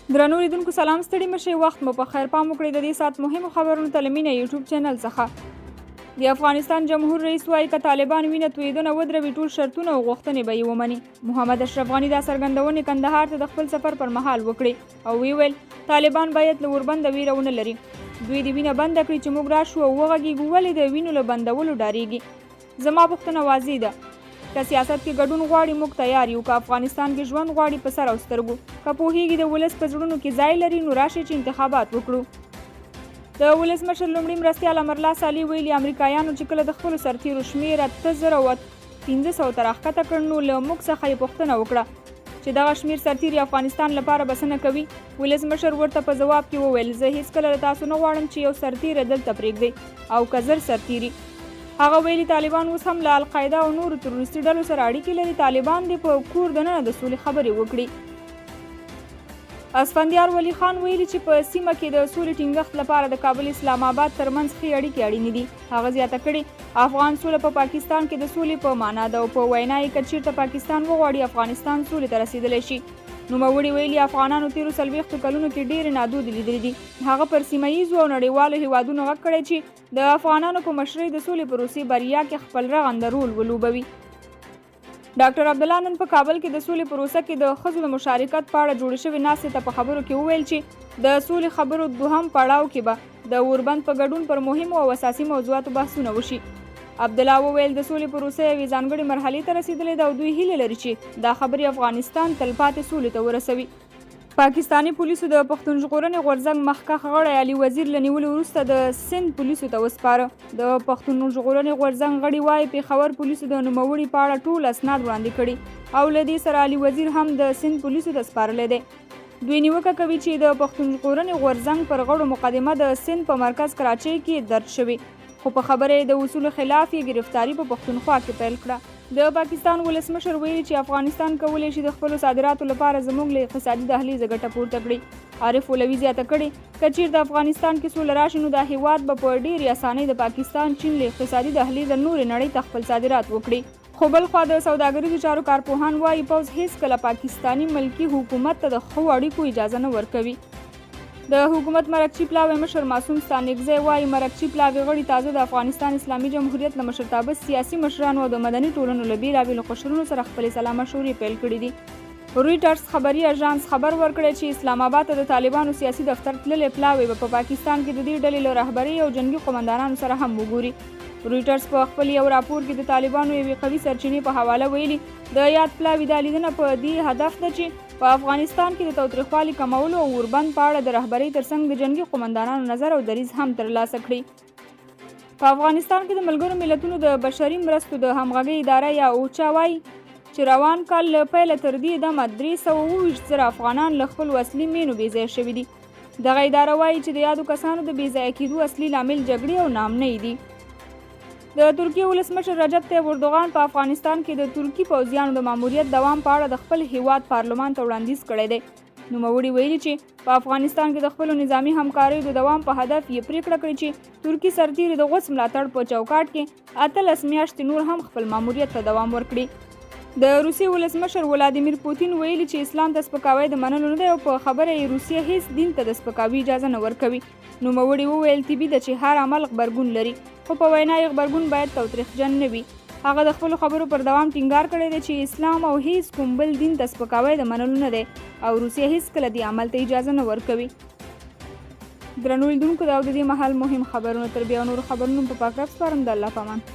درنو لیدونکو سلام، ستړي مشئ، وخت مو په خیر. پام وکړئ د دې ساعت مهمو خبرونو ته له مینه یوټیوب چینل څخه. د افغانستان جمهور رئیس وایي که طالبان وینه تویېدنه ودروي ټول شرطونه او غوښتنې به یې ومني. محمد اشرف غني دا څرګندونې کندهار ته د خپل سفر پر مهال وکړې او ویل طالبان باید له اوربنده ویره ونه لري. دوی د وینه بنده کړي چې موږ راشو او وغږیږو، ولې د وینو له بندولو ډارېږي؟ زما پوښتنه واضح ده، که سیاست کې ګډون غواړي موږ تیار یو، که افغانستان کې ژوند غواړي په سر او سترګو، که پوهیږي د ولس په زړونو کې ځای لري نو راشي چې انتخابات وکړو. د ولسمشر لومړي مرستیال امرالله صالح ویلي امریکایانو چې کله د خپلو سرتیرو شمېر 8500 ته راښکته کړ نو له موږ څخه یې پوښتنه وکړه چې دغه شمېر سرتیري افغانستان لپاره بسنه کوي. ولسمشر ورته په ځواب کې وویل زه هیڅکله له تاسو نه غواړم چې یو سرتیری دلته پرېږدئ او که زر سرتیري. هغه ویلي طالبان اوس هم له القاعده او نورو تروریستي ډلو سره اړیکې لري. طالبان دې په کور دننه د سولې خبرې وکړي. اسفندیار ولی خان ویلي چې په سیمه کې د سولې ټینګښت لپاره د کابل اسلام آباد ترمنځ ښې اړیکې اړینې دي. هغه زیاته کړې افغان سوله په پاکستان کې د سولې په معنا ده او په وینا یې که چیرته پاکستان وغواړي افغانستان سولې ته رسېدلی شي. نوموړي ویلي افغانانو تیرو 40 کلونو کې ډېرې نادودې لیدلې دي. هغه پر سیمه ییزو او نړیوالو هیوادونو غږ کړی چې د افغانانو په مشرۍ د سولې پروسې بریا کې خپل رغنده رول ولوبوي. ډاکټر عبدالله نن په کابل کې د سولې پروسه کې د ښځو د مشارکت په اړه جوړې شوې ناستې ته په خبرو کې وویل چې د سولې خبرو دوهم پړاو کې به د اوربند په ګډون پر مهمو او اساسي موضوعاتو بحثونه وشي. عبدالله وویل د سولې پروسه یوې ځانګړې مرحلې ته رسېدلې ده او دوی هیله لري چې دا خبرې افغانستان تلپاتې سولې ته ورسوي. پاکستاني پولیسو د پښتون ژغورنې غورځنګ مخکښ غړی علي وزیر له نیولو وروسته د سند پولیسو ته وسپاره. د پښتون ژغورنې غورځنګ غړي وایي پېښور پولیسو د نوموړي په اړه ټول اسناد وړاندې کړي او له دې سره علي وزیر هم د سند پولیسو ته سپارلی دی. دوی نیوکه کوي چې د پښتون ژغورنې غورځنګ پر غړو مقدمه د سند په مرکز کراچۍ کې درج شوې، خو په خبره یې د اصولو خلاف یې ګرفتاري په پښتونخوا کې پیل کړه. د پاکستان ولسمشر ویلي چې افغانستان کولی شي د خپلو صادراتو لپاره زموږ له اقتصادي دهلیزه ګټه پورته کړي. عارف ولوي زیاته کړې که چیرته افغانستان کې سوله راشي نو دا هیواد به په ډېرې اسانۍ د پاکستان چین له اقتصادي دهلیزه نورې نړۍ ته خپل صادرات وکړي. خو بل خوا د سوداګریزو چارو کارپوهان وایي پوځ هیڅکله پاکستاني ملکي حکومت ته د ښو اړیکو اجازه نه ورکوي. د حکومت مرکچی پلاوی مشر معصوم ستانکزی وایي مرکچی پلاوی غړي تازه د افغانستان اسلامي جمهوریت له مشرتابه سیاسي مشرانو او د مدني ټولنو له بېلابېلو قشرونو سره خپلې سلا مشورې پیل کړي دي. رویټرز خبري اژانس خبر ورکړی چې اسلام آباد ته د طالبانو سیاسي دفتر تللی پلاوی به په پاکستان کې د دې ډلې له رهبرۍ او جنګي قومندانانو سره هم وګوري. رویټرز په خپل یو راپور کې د طالبانو یوې قوي سرچینې په حواله ویلي د یاد پلاوي دا لیدنه په دې هدف ده چې په افغانستان کې د تاوتریخوالي کمولو او اوربند په اړه د رهبرۍ ترڅنګ د جنګي قومندانانو نظر او دریځ هم ترلاسه کړي. په افغانستان کې د ملګرو ملتونو د بشري مرستو د همغږۍ اداره یا اوچا وایي چې روان کال له پیله تر دې دمه 327,000 افغانان له خپلو اصلي مینو بېځایه شوي دي. دغه اداره وایي چې د یادو کسانو د بېځایه کېدو اصلي لامل جګړې او ناامنۍ دي. د ترکیې ولسمشر رجب طیب اردوغان په افغانستان کې د ترکي پوځیانو د ماموریت دوام په اړه د خپل هیواد پارلمان ته وړاندیز کړی دی. نوموړي ویلي چې په افغانستان کې د خپلو نظامي همکاریو د دوام په هدف یې پریکړه کړې چې ترکي سرتیري د غوڅ ملاتړ په چوکاټ کې 18 میاشتې نور هم خپل ماموریت ته دوام ورکړي. د روسیې ولسمشر ولادیمیر پوتین ویلي چې اسلام ته سپکاوی د منلو نه دی او په خبره یې روسیه هیڅ دین ته د سپکاوي اجازه نه ورکوي. نوموړي وویل طبیعي ده چې هر عمل غبرګون لري، خو په وینا یې غبرګون باید تاوتریخجن نه وي. هغه د خپلو خبرو پر دوام ټینګار کړی دی چې اسلام او هیڅ کوم بل دین ته سپکاوی د منلو نه دی او روسیه هیڅکله دې عمل ته اجازه نه ورکوي. درنو لیدونکو دا د دې مهال مهم خبرونه تر بیا نورو خبرونو په پاک رب سپارم. د الله په امان.